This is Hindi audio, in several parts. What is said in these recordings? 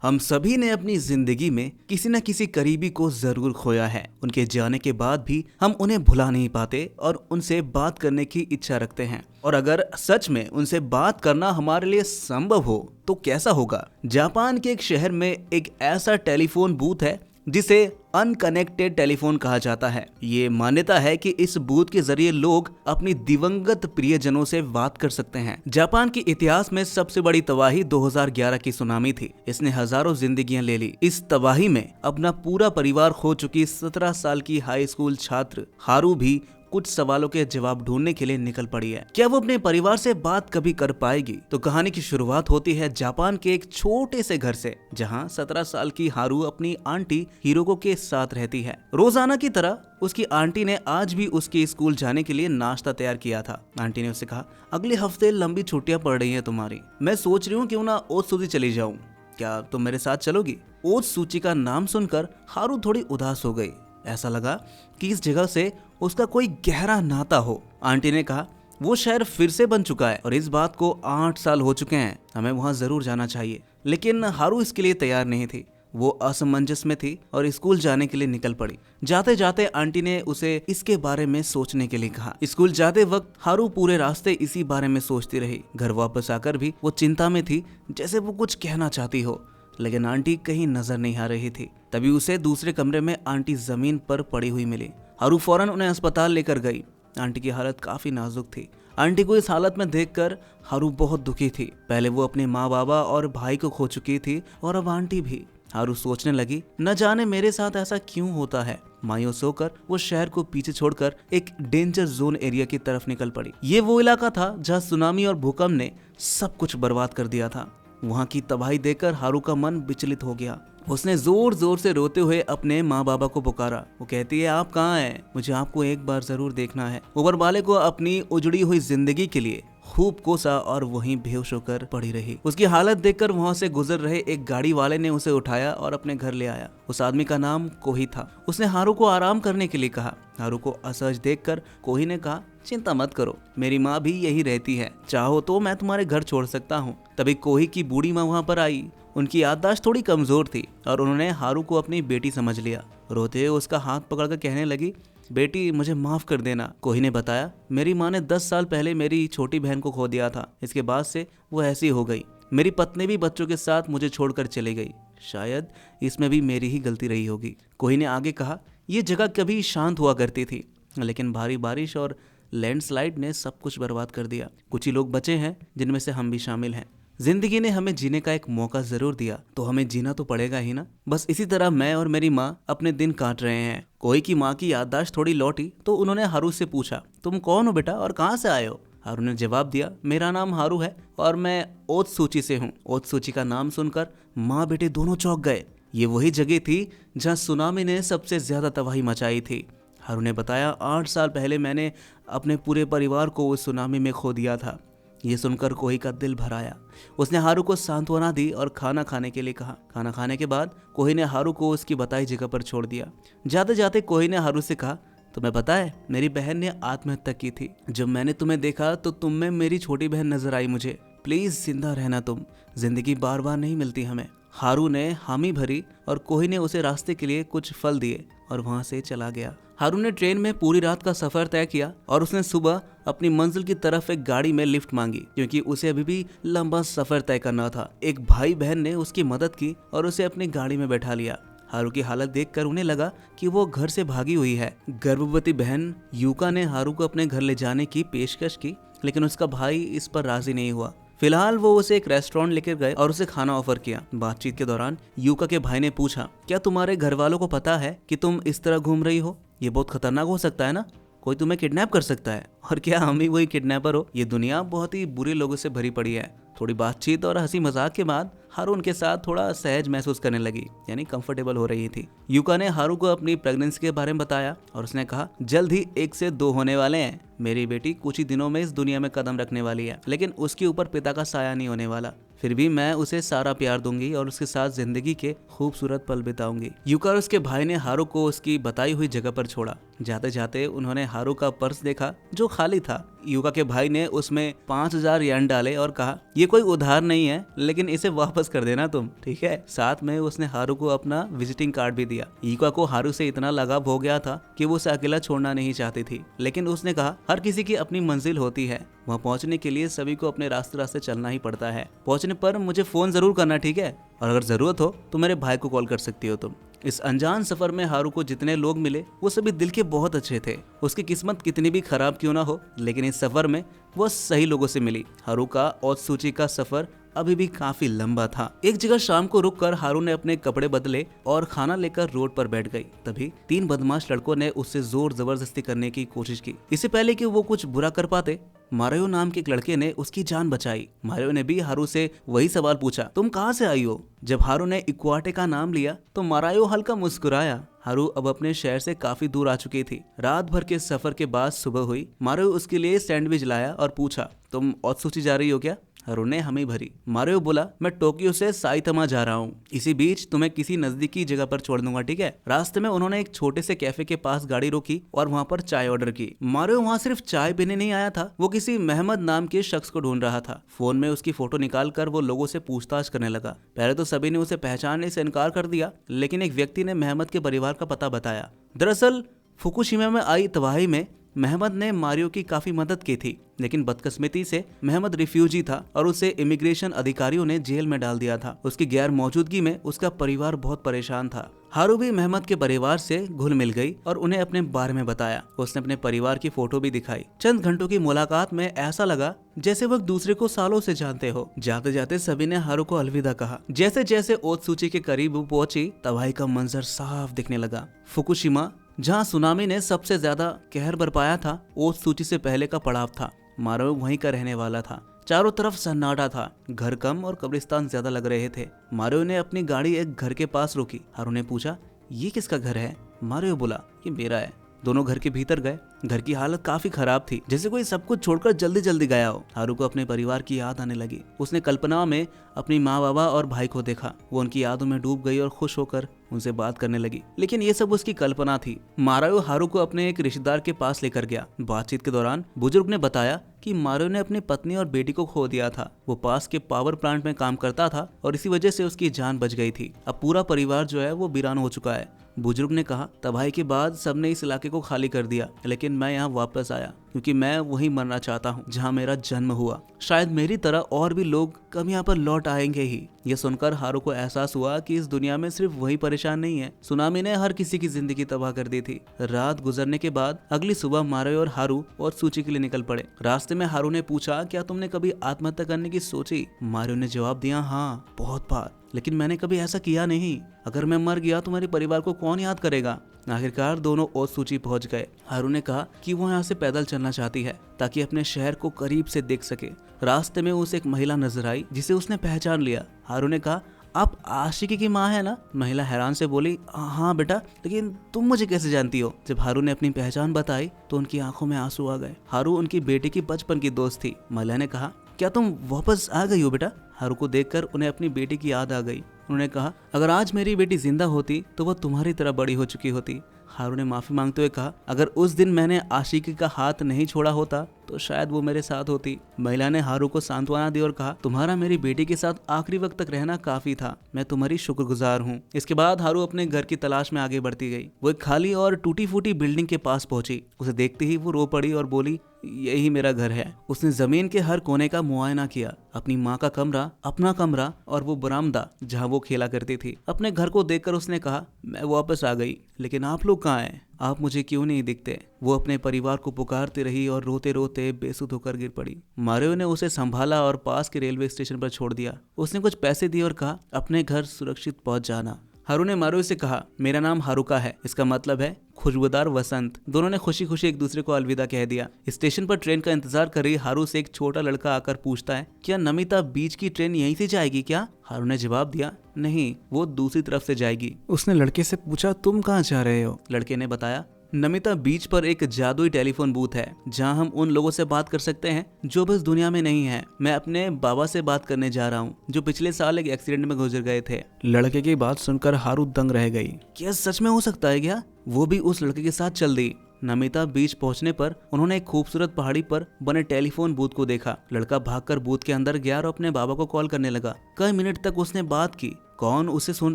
हम सभी ने अपनी जिंदगी में किसी न किसी करीबी को जरूर खोया है। उनके जाने के बाद भी हम उन्हें भुला नहीं पाते और उनसे बात करने की इच्छा रखते हैं। और अगर सच में उनसे बात करना हमारे लिए संभव हो तो कैसा होगा। जापान के एक शहर में एक ऐसा टेलीफोन बूथ है जिसे अनकनेक्टेड टेलीफोन कहा जाता है। ये मान्यता है कि इस बूथ के जरिए लोग अपनी दिवंगत प्रियजनों से बात कर सकते हैं। जापान के इतिहास में सबसे बड़ी तबाही 2011 की सुनामी थी। इसने हजारों जिंदगियां ले ली। इस तबाही में अपना पूरा परिवार खो चुकी 17 साल की हाई स्कूल छात्र हारू भी कुछ सवालों के जवाब ढूंढने के लिए निकल पड़ी है। क्या वो अपने परिवार से बात कभी कर पाएगी? तो कहानी की शुरुआत होती है जापान के एक छोटे से घर से, जहां 17 साल की हारू अपनी आंटी हिरोको के साथ रहती है। रोजाना की तरह उसकी आंटी ने आज भी उसके स्कूल जाने के लिए नाश्ता तैयार किया था। आंटी ने उससे कहा, अगले हफ्ते लंबी छुट्टियां पड़ रही है तुम्हारी, मैं सोच रही हूँ क्यों ना ओत्सुची चली जाऊँ, क्या तुम मेरे साथ चलोगी? ओत्सुची का नाम सुनकर हारू थोड़ी उदास हो गई। ऐसा लगा कि इस जगह से उसका कोई गहरा नाता हो। आंटी ने कहा, वो शहर फिर से बन चुका है और इस बात को 8 साल हो चुके हैं, हमें वहां जरूर जाना चाहिए। लेकिन हारू इसके लिए तैयार नहीं थी। वो असमंजस में थी और स्कूल जाने के लिए निकल पड़ी। जाते जाते आंटी ने उसे इसके बारे में सोचने के लिए कहा। स्कूल जाते वक्त हारू पूरे रास्ते इसी बारे में सोचती रही। घर वापस आकर भी वो चिंता में थी, जैसे वो कुछ कहना चाहती हो, लेकिन आंटी कहीं नजर नहीं आ रही थी। तभी उसे दूसरे कमरे में आंटी जमीन पर पड़ी हुई मिली। हारू फौरन उन्हें अस्पताल लेकर गई। आंटी की हालत काफी नाजुक थी। आंटी को इस हालत में देखकर हारू बहुत दुखी थी। पहले वो अपने माँ बाबा और भाई को खो चुकी थी और अब आंटी भी। हारू सोचने लगी, न जाने मेरे साथ ऐसा क्यों होता है। मायूस होकर वो शहर को पीछे छोड़कर एक डेंजर जोन एरिया की तरफ निकल पड़ी। ये वो इलाका था जहाँ सुनामी और भूकंप ने सब कुछ बर्बाद कर दिया था। वहाँ की तबाही देखकर हारू का मन विचलित हो गया। उसने जोर जोर से रोते हुए अपने माँ बाबा को पुकारा। वो कहती है, आप कहाँ हैं? मुझे आपको एक बार जरूर देखना है। ऊपर वाले को अपनी उजड़ी हुई जिंदगी के लिए खूब कोसा और वहीं बेहोश होकर पड़ी रही। उसकी हालत देखकर वहां से गुजर रहे एक गाड़ी वाले ने उसे उठाया और अपने घर ले आया। उस आदमी का नाम कोही था। उसने हारू को आराम करने के लिए कहा। हारू को असहज देखकर कोही ने कहा, चिंता मत करो, मेरी माँ भी यही रहती है, चाहो तो मैं तुम्हारे घर छोड़ सकता हूँ। तभी कोही की बूढ़ी माँ वहाँ पर आई। उनकी याददाश्त थोड़ी कमजोर थी और उन्होंने हारू को अपनी बेटी समझ लिया। रोते हुए उसका हाथ पकड़कर कहने लगी, बेटी मुझे माफ कर देना। कोही ने बताया, मेरी माँ ने 10 साल पहले मेरी छोटी बहन को खो दिया था। इसके बाद से वो ऐसी हो गई। मेरी पत्नी भी बच्चों के साथ मुझे छोड़कर चली गई। शायद इसमें भी मेरी ही गलती रही होगी। कोही ने आगे कहा, ये जगह कभी शांत हुआ करती थी, लेकिन भारी बारिश और लैंडस्लाइड ने सब कुछ बर्बाद कर दिया। कुछ ही लोग बचे हैं, जिनमें से हम भी शामिल हैं। जिंदगी ने हमें जीने का एक मौका जरूर दिया, तो हमें जीना तो पड़ेगा ही ना। बस इसी तरह मैं और मेरी माँ अपने दिन काट रहे हैं। कोई की माँ की याददाश्त थोड़ी लौटी तो उन्होंने हारू से पूछा, तुम कौन हो बेटा और कहाँ से आए हो? हारू ने जवाब दिया, मेरा नाम हारू है और मैं ओत्सुची से हूँ। ओत्सुची का नाम सुनकर माँ बेटे दोनों चौंक गए। ये वही जगह थी जहाँ सुनामी ने सबसे ज्यादा तबाही मचाई थी। हारू ने बताया, 8 साल पहले मैंने अपने पूरे परिवार को उस सुनामी में खो दिया था। ये सुनकर कोही का दिल भर आया। उसने हारू को सांत्वना दी और खाना खाने के लिए कहा। खाना खाने के बाद कोही ने हारू को उसकी बताई जगह पर छोड़ दिया। जाते जाते कोही ने हारू से कहा, तुम्हें पता है मेरी बहन ने आत्महत्या की थी। जब मैंने तुम्हें देखा तो तुम में मेरी छोटी बहन नजर आई मुझे। प्लीज जिंदा रहना तुम, जिंदगी बार बार नहीं मिलती हमें। हारू ने हामी भरी और कोही ने उसे रास्ते के लिए कुछ फल दिए और वहां से चला गया। हारू ने ट्रेन में पूरी रात का सफर तय किया और उसने सुबह अपनी मंजिल की तरफ एक गाड़ी में लिफ्ट मांगी, क्योंकि उसे अभी भी लंबा सफर तय करना था। एक भाई बहन ने उसकी मदद की और उसे अपनी गाड़ी में बैठा लिया। हारू की हालत देखकर उन्हें लगा कि वो घर से भागी हुई है। गर्भवती बहन यूका ने हारू को अपने घर ले जाने की पेशकश की, लेकिन उसका भाई इस पर राजी नहीं हुआ। फिलहाल वो उसे एक रेस्टोरेंट लेकर गए और उसे खाना ऑफर किया। बातचीत के दौरान यूका के भाई ने पूछा, क्या तुम्हारे घर वालों को पता है कि तुम इस तरह घूम रही हो? ये बहुत खतरनाक हो सकता है ना, कोई तुम्हें किडनैप कर सकता है। और क्या हम ही वही किडनैपर हो? ये दुनिया बहुत ही बुरे लोगों से भरी पड़ी है। थोड़ी बातचीत और हंसी मजाक के बाद हारू उनके साथ थोड़ा सहज महसूस करने लगी, यानी कंफर्टेबल हो रही थी। यूका ने हारू को अपनी प्रेगनेंसी के बारे में बताया और उसने कहा, जल्द ही 1 से 2 होने वाले हैं। मेरी बेटी कुछ ही दिनों में इस दुनिया में कदम रखने वाली है, लेकिन उसके ऊपर पिता का साया नहीं होने वाला। फिर भी मैं उसे सारा प्यार दूंगी और उसके साथ जिंदगी के खूबसूरत पल बिताऊंगी। यूका और उसके भाई ने हारू को उसकी बताई हुई जगह पर छोड़ा। जाते जाते उन्होंने हारू का पर्स देखा जो खाली था। युका के भाई ने उसमें 5000 येन डाले और कहा, ये कोई उधार नहीं है, लेकिन इसे वापस कर देना तुम, ठीक है। साथ में उसने हारू को अपना विजिटिंग कार्ड भी दिया। युका को हारू से इतना लगाव हो गया था कि वो उसे अकेला छोड़ना नहीं चाहती थी, लेकिन उसने कहा हर किसी की अपनी मंजिल होती है, वहाँ पहुँचने के लिए सभी को अपने रास्ते चलना ही पड़ता है। पहुँचने पर मुझे फोन जरूर करना, ठीक है, और अगर जरूरत हो तो मेरे भाई को कॉल कर सकती हो तुम। इस अनजान सफर में हारू को जितने लोग मिले वो सभी दिल के बहुत अच्छे थे। उसकी किस्मत कितनी भी खराब क्यों ना हो, लेकिन इस सफर में वो सही लोगों से मिली। हारू का ओत्सुची का सफर अभी भी काफी लंबा था। एक जगह शाम को रुककर हारू ने अपने कपड़े बदले और खाना लेकर रोड पर बैठ गई। तभी 3 बदमाश लड़कों ने उससे जोर जबरदस्ती करने की कोशिश की। इससे पहले कि वो कुछ बुरा कर पाते, मारियो नाम के एक लड़के ने उसकी जान बचाई। मारियो ने भी हारू से वही सवाल पूछा, तुम कहाँ से आई हो? जब हारू ने इक्वाटे का नाम लिया तो मारियो हल्का मुस्कुराया। हारू अब अपने शहर से काफी दूर आ चुकी थी। रात भर के सफर के बाद सुबह हुई। मारियो उसके लिए सैंडविच लाया और पूछा, तुम ओत्सुची जा रही हो क्या? हारू ने हमें भरी। मारियो बोला, मैं टोक्यो से साइतामा जा रहा हूँ, इसी बीच तुम्हें किसी नजदीकी जगह पर छोड़ दूंगा, ठीक है। रास्ते में उन्होंने एक छोटे से कैफे के पास गाड़ी रोकी और वहाँ पर चाय ऑर्डर की। मारियो वहाँ सिर्फ चाय पीने नहीं आया था, वो किसी महमद नाम के शख्स को ढूंढ रहा था। फोन में उसकी फोटो निकाल कर वो लोगों से पूछताछ करने लगा। पहले तो सभी ने उसे पहचानने से इनकार कर दिया, लेकिन एक व्यक्ति ने महमद के परिवार का पता बताया। दरअसल फुकुशिमा में आई तबाही में महमद ने मारियो की काफी मदद की थी, लेकिन बदकिस्मती से महमद रिफ्यूजी था और उसे इमिग्रेशन अधिकारियों ने जेल में डाल दिया था। उसकी गैर मौजूदगी में उसका परिवार बहुत परेशान था। हारू भी महमद के परिवार से घुल मिल गई और उन्हें अपने बारे में बताया। उसने अपने परिवार की फोटो भी दिखाई। चंद घंटों की मुलाकात में ऐसा लगा जैसे वो एक दूसरे को सालों से जानते हो। जाते जाते सभी ने हारू को अलविदा कहा। जैसे जैसे ओत्सुची के करीब वो पहुंची, तबाही का मंजर साफ दिखने लगा। फुकुशिमा, जहाँ सुनामी ने सबसे ज्यादा कहर बरपाया था, ओत्सुची से पहले का पड़ाव था। मारियो वहीं का रहने वाला था। चारों तरफ सन्नाटा था, घर कम और कब्रिस्तान ज्यादा लग रहे थे। मारियो ने अपनी गाड़ी एक घर के पास रोकी। हारू ने पूछा, ये किसका घर है? मारियो बोला, ये मेरा है। दोनों घर के भीतर गए। घर की हालत काफी खराब थी, जैसे कोई सब कुछ छोड़कर जल्दी जल्दी गया हो। हारू को अपने परिवार की याद आने लगी। उसने कल्पना में अपनी माँ, बाबा और भाई को देखा। वो उनकी यादों में डूब गई और खुश होकर उनसे बात करने लगी, लेकिन ये सब उसकी कल्पना थी। मारियो हारू को अपने एक रिश्तेदार के पास लेकर गया। बातचीत के दौरान बुजुर्ग ने बताया कि मारियो ने अपनी पत्नी और बेटी को खो दिया था। वो पास के पावर प्लांट में काम करता था और इसी वजह से उसकी जान बच गई थी। अब पूरा परिवार जो है वो वीरान हो चुका है। बुजुर्ग ने कहा, तबाही के बाद सबने इस इलाके को खाली कर दिया, लेकिन मैं यहाँ वापस आया क्योंकि मैं वहीं मरना चाहता हूँ जहाँ मेरा जन्म हुआ। शायद मेरी तरह और भी लोग कब यहाँ पर लौट आएंगे ही। यह सुनकर हारू को एहसास हुआ कि इस दुनिया में सिर्फ वही परेशान नहीं है। सुनामी ने हर किसी की जिंदगी तबाह कर दी थी। रात गुजरने के बाद अगली सुबह मारियो और हारू ओत्सुची के लिए निकल पड़े। रास्ते में हारू ने पूछा, क्या तुमने कभी आत्महत्या करने की सोची? मारियो ने जवाब दिया, हाँ, बहुत बार, लेकिन मैंने कभी ऐसा किया नहीं। अगर मैं मर गया तो मेरे परिवार को कौन याद करेगा? आखिरकार दोनों ओत्सुची पहुंच गए। हारू ने कहा कि वो यहाँ से पैदल चलना चाहती है ताकि अपने शहर को करीब से देख सके। रास्ते में उसे एक महिला नजर आई जिसे उसने पहचान लिया। हारू ने कहा, आप आशिकी की माँ है ना? महिला हैरान से बोली, हाँ बेटा, लेकिन तुम मुझे कैसे जानती हो? जब हारू ने अपनी पहचान बताई तो उनकी आंखों में आंसू आ गए। हारू उनकी बेटी की बचपन की दोस्त थी। महिला ने कहा, क्या तुम वापस आ गई हो बेटा? हारू को देखकर उन्हें अपनी बेटी की याद आ गई। उन्होंने कहा, अगर आज मेरी बेटी जिंदा होती तो वह तुम्हारी तरह बड़ी हो चुकी होती। हारू ने माफी मांगते हुए कहा, अगर उस दिन मैंने आशिकी का हाथ नहीं छोड़ा होता तो शायद वो मेरे साथ होती। महिला ने हारू को सांत्वना दी और कहा, तुम्हारा मेरी बेटी के साथ आखिरी वक्त तक रहना काफी था। मैं तुम्हारी शुक्रगुजार हूँ। इसके बाद हारू अपने घर की तलाश में आगे बढ़ती गई। वो एक खाली और टूटी फूटी बिल्डिंग के पास पहुंची। उसे देखते ही वो रो पड़ी और बोली, यही मेरा घर है। उसने जमीन के हर कोने का मुआयना किया, अपनी माँ का कमरा, अपना कमरा और वो बरामदा जहाँ वो खेला करती थी। अपने घर को देखकर उसने कहा, मैं वापस आ गई, लेकिन आप लोग कहाँ हैं? आप मुझे क्यों नहीं दिखते? वो अपने परिवार को पुकारती रही और रोते रोते बेसुध होकर गिर पड़ी। मारियो ने उसे संभाला और पास के रेलवे स्टेशन पर छोड़ दिया। उसने कुछ पैसे दिए और कहा, अपने घर सुरक्षित पहुंच जाना। हारू ने मारियो से कहा, मेरा नाम हारुका है, इसका मतलब है खुशबूदार वसंत। दोनों ने खुशी खुशी एक दूसरे को अलविदा कह दिया। स्टेशन पर ट्रेन का इंतजार कर रही हारू से एक छोटा लड़का आकर पूछता है, क्या नमिता बीच की ट्रेन यहीं से जाएगी क्या? हारू ने जवाब दिया, नहीं, वो दूसरी तरफ से जाएगी। उसने लड़के से पूछा, तुम कहाँ जा रहे हो? लड़के ने बताया, नमिता बीच पर एक जादुई टेलीफोन बूथ है जहां हम उन लोगों से बात कर सकते हैं जो बस दुनिया में नहीं है। मैं अपने बाबा से बात करने जा रहा हूं जो पिछले साल एक एक्सीडेंट में गुजर गए थे। लड़के की बात सुनकर हारू दंग रह गई। क्या सच में हो सकता है क्या? वो भी उस लड़के के साथ चल दी। नमिता बीच पहुंचने पर उन्होंने एक खूबसूरत पहाड़ी पर बने टेलीफोन बूथ को देखा। लड़का भागकर बूथ के अंदर गया और अपने बाबा को कॉल करने लगा। कई मिनट तक उसने बात की। कौन उसे सुन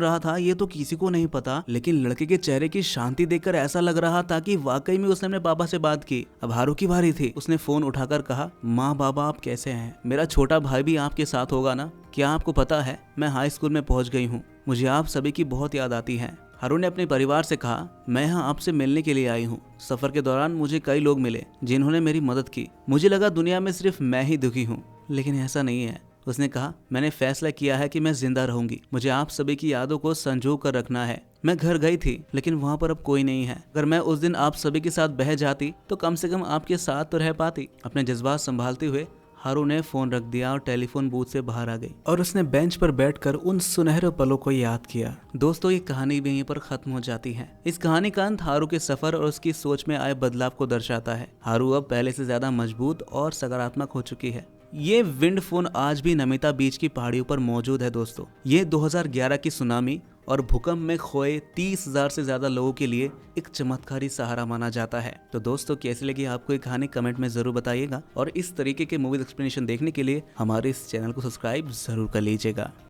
रहा था ये तो किसी को नहीं पता, लेकिन लड़के के चेहरे की शांति देखकर ऐसा लग रहा था कि वाकई में उसने अपने पापा से बात की। अब हारू की बारी थी। उसने फोन उठाकर कहा, माँ बाबा आप कैसे हैं? मेरा छोटा भाई भी आपके साथ होगा ना? क्या आपको पता है मैं हाई स्कूल में पहुंच गई हूँ, मुझे आप सभी की बहुत याद आती है। हारू ने अपने परिवार से कहा, मैं यहाँ आपसे मिलने के लिए आई हूँ। सफर के दौरान मुझे कई लोग मिले जिन्होंने मेरी मदद की। मुझे लगा दुनिया में सिर्फ मैं ही दुखी हूँ, लेकिन ऐसा नहीं है। उसने कहा, मैंने फैसला किया है कि मैं जिंदा रहूंगी। मुझे आप सभी की यादों को संजो कर रखना है। मैं घर गई थी लेकिन वहाँ पर अब कोई नहीं है। अगर मैं उस दिन आप सभी के साथ बह जाती तो कम से कम आपके साथ तो रह पाती। अपने जज्बात संभालते हुए हारू ने फोन रख दिया और टेलीफोन बूथ से बाहर आ गई और उसने बेंच पर बैठकर उन सुनहरे पलों को याद किया। दोस्तों, ये कहानी भी यहीं पर खत्म हो जाती है। इस कहानी का अंत हारू के सफर और उसकी सोच में आए बदलाव को दर्शाता है। हारू अब पहले से ज्यादा मजबूत और सकारात्मक हो चुकी है। ये विंड फोन आज भी नमिता बीच की पहाड़ियों पर मौजूद है। दोस्तों, ये 2011 की सुनामी और भूकंप में खोए 30,000 से ज्यादा लोगों के लिए एक चमत्कारी सहारा माना जाता है। तो दोस्तों, कैसी लगी आपको ये कहानी कमेंट में जरूर बताइएगा और इस तरीके के मूवीज एक्सप्लेनेशन देखने के लिए हमारे इस चैनल को सब्सक्राइब जरूर कर लीजिएगा।